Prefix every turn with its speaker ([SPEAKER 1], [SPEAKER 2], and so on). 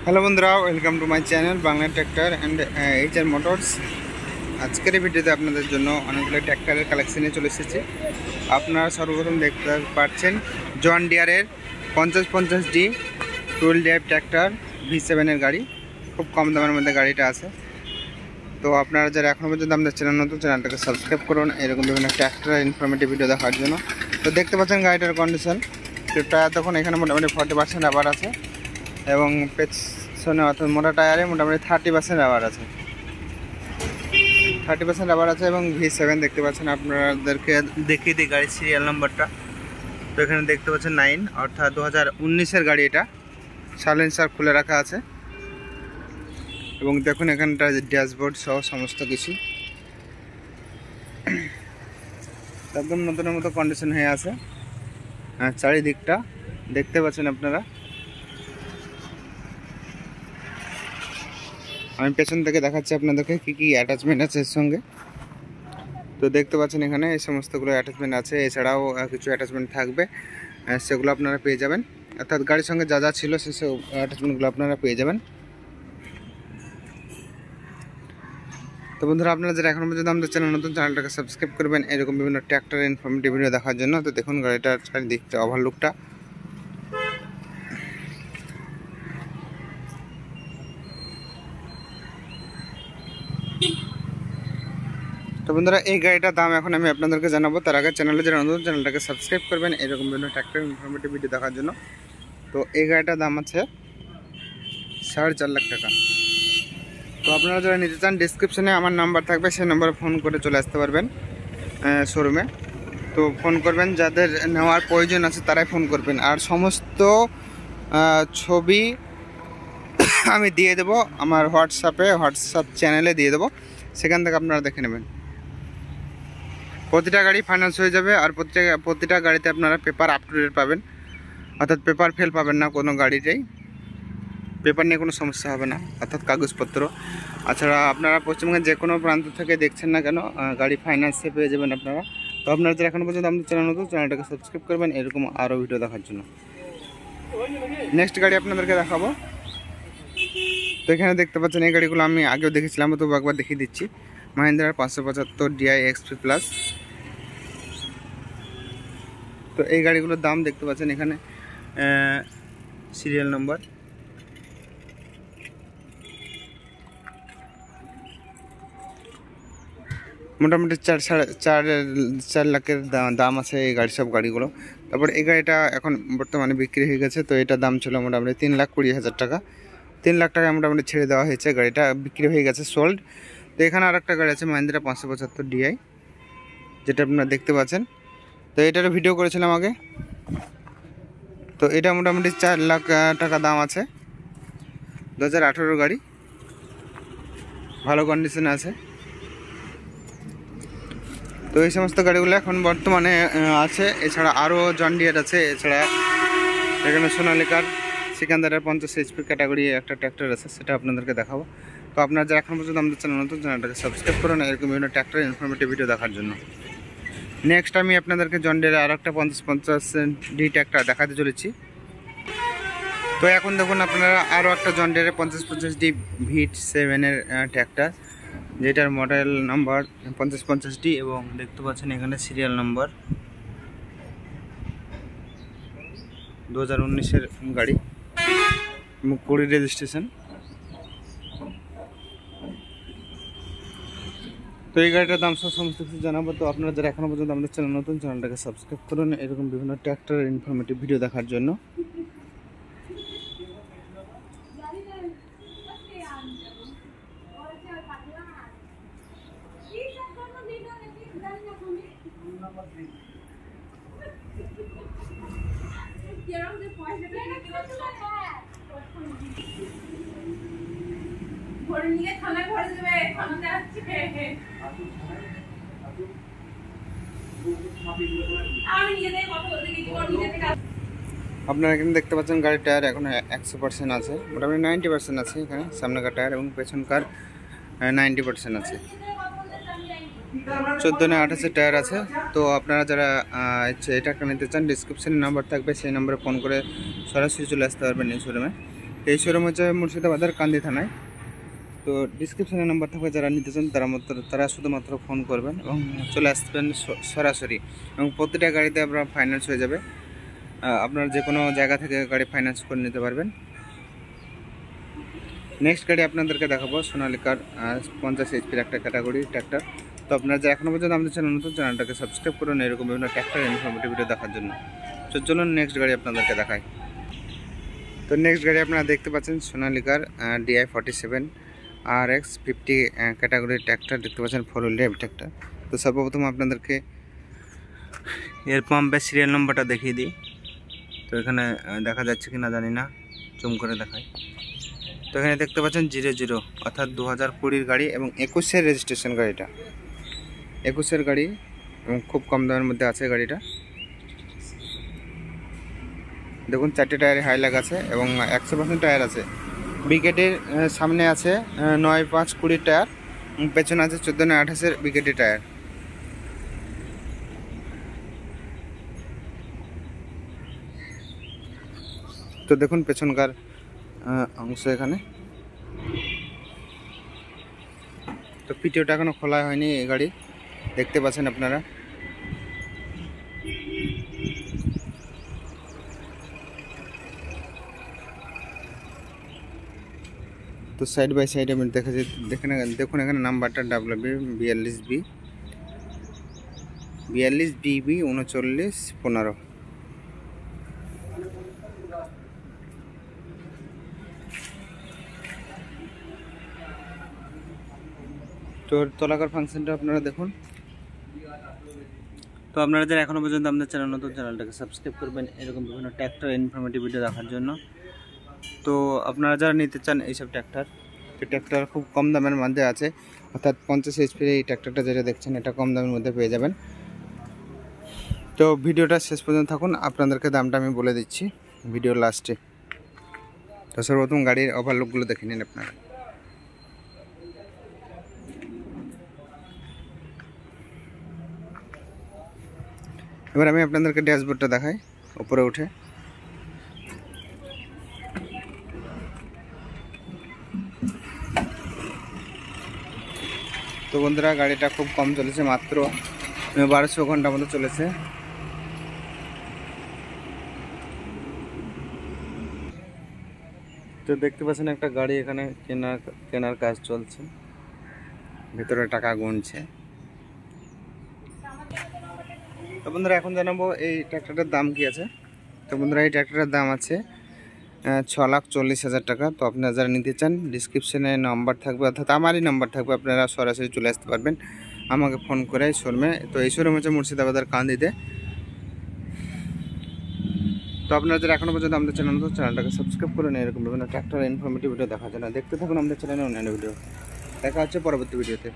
[SPEAKER 1] Hello বন্ধুরা, welcome to my channel Bangla tractor and HR motors. আজকের এই ভিডিওতে আপনাদের জন্য অনেকগুলো ট্র্যাক্টরের কালেকশনে চলে এসেছি। আপনারা সর্বপ্রথম দেখতে পাচ্ছেন জন ডিয়ারের 5050D টুল ড্রাইভ ট্র্যাক্টর V7-এর গাড়ি। খুব কম দামের মধ্যে গাড়িটা আছে। তো আপনারা যারা এখনও পর্যন্ত আমাদের চ্যানেল নতুন, চ্যানেলটাকে সাবস্ক্রাইব করুন এরকম বিভিন্ন ট্র্যাক্টরের ইনফরমেটিভ ভিডিও দেখার জন্য। তো দেখতে পাচ্ছেন গাড়িটার কন্ডিশন, টায়ার তখন এখানে মোটামুটি 40% রাবার আছে এবং পেছনে অর্থাৎ মোটা টায়ারে মোটামুটি 30% রাবার আছে। 30% রাবার আছে এবং V7 দেখতে পাচ্ছেন। আপনাদেরকে দেখিয়ে দিই গাড়ির সিরিয়াল নাম্বারটা। তো এখানে দেখতে পাচ্ছেন 9, অর্থাৎ 2019-এর গাড়ি। এটা সাইলেন্সার খুলে রাখা আছে এবং দেখুন এখানটা ড্যাশবোর্ড সহ সমস্ত কিছু একদম নতুনের মতো কন্ডিশন হয়ে আছে। চারিদিকটা দেখতে পাচ্ছেন আপনারা। আমি পেছন থেকে দেখাচ্ছি আপনাদেরকে কী কী অ্যাটাচমেন্ট আছে এর সঙ্গে। তো দেখতে পাচ্ছেন এখানে এই সমস্তগুলো অ্যাটাচমেন্ট আছে, এছাড়াও কিছু অ্যাটাচমেন্ট থাকবে, সেগুলো আপনারা পেয়ে যাবেন। অর্থাৎ গাড়ির সঙ্গে যা যা ছিল সেসব অ্যাটাচমেন্টগুলো আপনারা পেয়ে যাবেন। তো বন্ধুরা, আপনারা যারা এখনও পর্যন্ত আমাদের চ্যানেল নতুন, চ্যানেলটাকে সাবস্ক্রাইব করবেন এরকম বিভিন্ন ট্র্যাক্টরের ইনফরমেটিভ ভিডিও দেখার জন্য। তো দেখুন গাড়িটার চারিদিকটা ওভারলুকটা। তো বন্ধুরা, এই গাড়িটার দাম এখন আমি আপনাদেরকে জানাবো। তার আগে চ্যানেলে যারা নতুন, চ্যানেলটাকে সাবস্ক্রাইব করবেন এরকম বিভিন্ন ট্র্যাক্টর ইনফরমেটিভ ভিডিও দেখার জন্য। তো এই গাড়িটার দাম আছে 4.5 লাখ টাকা। তো আপনারা যারা নিতে চান, ডিসক্রিপশনে আমার নাম্বার থাকবে, সেই নাম্বারে ফোন করে চলে আসতে পারবেন শোরুমে। তো ফোন করবেন, যাদের নেওয়ার প্রয়োজন আছে তারাই ফোন করবেন। আর সমস্ত ছবি আমি দিয়ে দেবো আমার হোয়াটসঅ্যাপ চ্যানেলে দিয়ে দেবো, সেখান থেকে আপনারা দেখে নেবেন। প্রতিটা গাড়ি ফাইন্যান্স হয়ে যাবে আর প্রতিটা গাড়িতে আপনারা পেপার আপ টু ডেট পাবেন, অর্থাৎ পেপার ফেল পাবেন না। কোনো গাড়িতেই পেপার নিয়ে কোনো সমস্যা হবে না, অর্থাৎ কাগজপত্র। তাছাড়া আপনারা পশ্চিমবঙ্গের যে কোনো প্রান্ত থেকে দেখছেন না কেন, গাড়ি ফাইন্যান্সে পেয়ে যাবেন আপনারা। তো আপনারা যারা এখনও পর্যন্ত আমাদের চ্যানেল নতুন, চ্যানেলটাকে সাবস্ক্রাইব করবেন এরকম আরও ভিডিও দেখার জন্য। নেক্সট গাড়ি আপনাদেরকে দেখাবো। তো এখানে দেখতে পাচ্ছেন এই গাড়িগুলো আমি আগেও দেখেছিলাম, তো একবার দেখিয়ে দিচ্ছি। মাহিন্দ্রার 575 DI X3+। তো এই গাড়িগুলোর দাম দেখতে পাচ্ছেন এখানে, সিরিয়াল নম্বর। মোটামুটি 4 লাখের দাম আছে এই সব গাড়িগুলো। তারপর এই গাড়িটা এখন বর্তমানে বিক্রি হয়ে গেছে। তো এটার দাম ছিল মোটামুটি 3,20,000 টাকা। 3 লাখ টাকা মোটামুটি ছেড়ে দেওয়া হয়েছে, গাড়িটা বিক্রি হয়ে গেছে, সোল্ড। তো এখানে আর একটা গাড়ি আছে মাহিন্দ্রা 575 DI, যেটা আপনারা দেখতে পাচ্ছেন। তো এটারও ভিডিও করেছিলাম আগে। তো এটা মোটামুটি 4 লাখ টাকা দাম আছে। 2018 গাড়ি, ভালো কন্ডিশনে আছে। তো এই সমস্ত গাড়িগুলো এখন বর্তমানে আছে। এছাড়া আরও জন ডিয়ার আছে। এছাড়া এখানে সোনালিকার সিকান্দারের 50 HP ক্যাটাগরি একটা ট্র্যাক্টর আছে, সেটা আপনাদেরকে দেখাবো। তো আপনারা যারা এখন পর্যন্ত আমাদের চ্যানেল নতুন, চ্যানেলটাকে সাবস্ক্রাইব করুন এরকম বিভিন্ন ট্র্যাক্টর ইনফরমেটিভ ভিডিও দেখার জন্য। নেক্সট আমি আপনাদেরকে জন ডিয়ারের আরও একটা 5050D ট্র্যাক্টর দেখাতে চলেছি। তো এখন দেখুন আপনারা আরও একটা জন ডিয়ারের 5050D V7-এর ট্র্যাক্টর, যেটার মডেল নাম্বার 5050D এবং দেখতে পাচ্ছেন এখানে সিরিয়াল নাম্বার 2019-এর গাড়ি, 20 রেজিস্ট্রেশন। তো এই গাড়িটার দাম সব সমস্ত কিছু জানাবো। তো আপনারা যারা এখনও পর্যন্ত আমাদের চ্যানেল নতুন, চ্যানেলটাকে সাবস্ক্রাইব করুন এরকম বিভিন্ন ট্র্যাক্টরের ইনফরমেটিভ ভিডিও দেখার জন্য। আপনারা এখানে দেখতে পাচ্ছেন গাড়ির টায়ার এখন 100% আছে, মোটামুটি 90% আছে। এখানে সামনেকার টায়ার এবং পেছনকার 90% আছে। 14/28 টায়ার আছে। তো আপনারা যারা এটা নিতে চান, ডিসক্রিপশনে নাম্বার থাকবে, সেই নম্বরে ফোন করে সরাসরি চলে আসতে পারবেন এই শোরুমে। এই শোরুম হচ্ছে মুর্শিদাবাদের কান্দি থানায়। তো ডিসক্রিপশনে নাম্বার থাকবে, যারা নিতে চান তারা শুধুমাত্র ফোন করবেন এবং চলে আসবেন সরাসরি। এবং প্রতিটা গাড়িতে আপনার ফাইন্যান্স হয়ে যাবে, আপনার যে কোনো জায়গা থেকে গাড়ি ফাইন্যান্স করে নিতে পারবেন। নেক্সট গাড়ি আপনাদেরকে দেখাবো সোনালিকার 50 HP একটা ক্যাটাগরি ট্র্যাক্টর। তো আপনারা যারা এখনও পর্যন্ত আমাদের চ্যানেলটাকে সাবস্ক্রাইব করুন এরকম বিভিন্ন ট্র্যাক্টর ইনফরমেটিভ ভিডিও দেখার জন্য। তো চলুন নেক্সট গাড়ি আপনাদেরকে দেখাই। তো নেক্সট গাড়ি আপনারা দেখতে পাচ্ছেন সোনালিকার DI 47 RX 50 ক্যাটাগরির ট্র্যাক্টর দেখতে পাচ্ছেন, 4 হুইল ড্রাইভ ট্র্যাক্টর। তো সর্বপ্রথম আপনাদেরকে এর পাম্পের সিরিয়াল নম্বরটা দেখিয়ে দিই। তো এখানে দেখা যাচ্ছে কি না জানি না, জুম করে দেখাই। তো এখানে দেখতে পাচ্ছেন 00 অর্থাৎ 2020 গাড়ি এবং 21-এর রেজিস্ট্রেশন গাড়িটা, 21-এর গাড়ি এবং খুব কম দামের মধ্যে আছে গাড়িটা। দেখুন 4টে টায়ারে হাইলাগ আছে এবং 100% টায়ার আছে। বিকেটের সামনে আছে 9-5-20 টায়ার, পেছনে আছে 14-28-এর বিকেটের টায়ার। তো দেখুন পেছনকার অংশ এখানে। তো পিটিওটা এখনো খোলা হয়নি, এই গাড়ি দেখতে পাচ্ছেন আপনারা। তো সাইড বাই সাইড আমি দেখুন এখানে নাম্বারটা WB42BB 3915। তো তলাকার ফাংশনটা আপনারা দেখুন। তো আপনারা যারা এখনও পর্যন্ত আমাদের চ্যানেলটাকে সাবস্ক্রাইব করবেন এরকম বিভিন্ন ট্র্যাক্টর ইনফরমেটিভ ভিডিও দেখার জন্য। তো আপনারা যারা নিতে চান এইসব ট্র্যাক্টর খুব কম দামের মধ্যে আছে, অর্থাৎ 50 HP এই ট্র্যাক্টরটা যেটা দেখছেন এটা কম দামের মধ্যে পেয়ে যাবেন। তো ভিডিওটা শেষ পর্যন্ত থাকুন, আপনাদেরকে দামটা আমি বলে দিচ্ছি ভিডিওর লাস্টে। তো সর্বপ্রথম গাড়ির ওভারলুকগুলো দেখে নিন আপনারা। এবার আমি আপনাদেরকে ড্যাশবোর্ডটা দেখাই উপরে উঠে। তো বন্ধুরা গাড়িটা খুব কম চলেছে, মাত্র 1200 ঘন্টা মতো চলেছে। তো দেখতে পাচ্ছেন একটা গাড়ি এখানে কেনার কাজ চলছে, ভিতরে টাকা গুনছে। তো বন্ধুরা এখন জানাবো এই ট্র্যাক্টরটার দাম কি আছে। তো বন্ধুরা এই ট্র্যাক্টরের দাম আছে 6,40,000 টাকা। তো আপনারা যারা নিতে চান ডিসক্রিপশনে নাম্বার থাকবে, অর্থাৎ আমারই নাম্বার থাকবে, আপনারা সরাসরি চলে আসতে পারবেন আমাকে ফোন করে শোরুমে। তো এই শোরুম হচ্ছে মুর্শিদাবাদের কান্দিতে। তো আপনারা যারা এখনও পর্যন্ত আমাদের চ্যানেলটাকে সাবস্ক্রাইব করে নেন এরকম বিভিন্ন ট্র্যাক্টর ইনফরমেটিভ ভিডিও দেখার জন্য। দেখতে থাকুন আমাদের চ্যানেলে অন্যান্য ভিডিও। দেখা হচ্ছে পরবর্তী ভিডিওতে।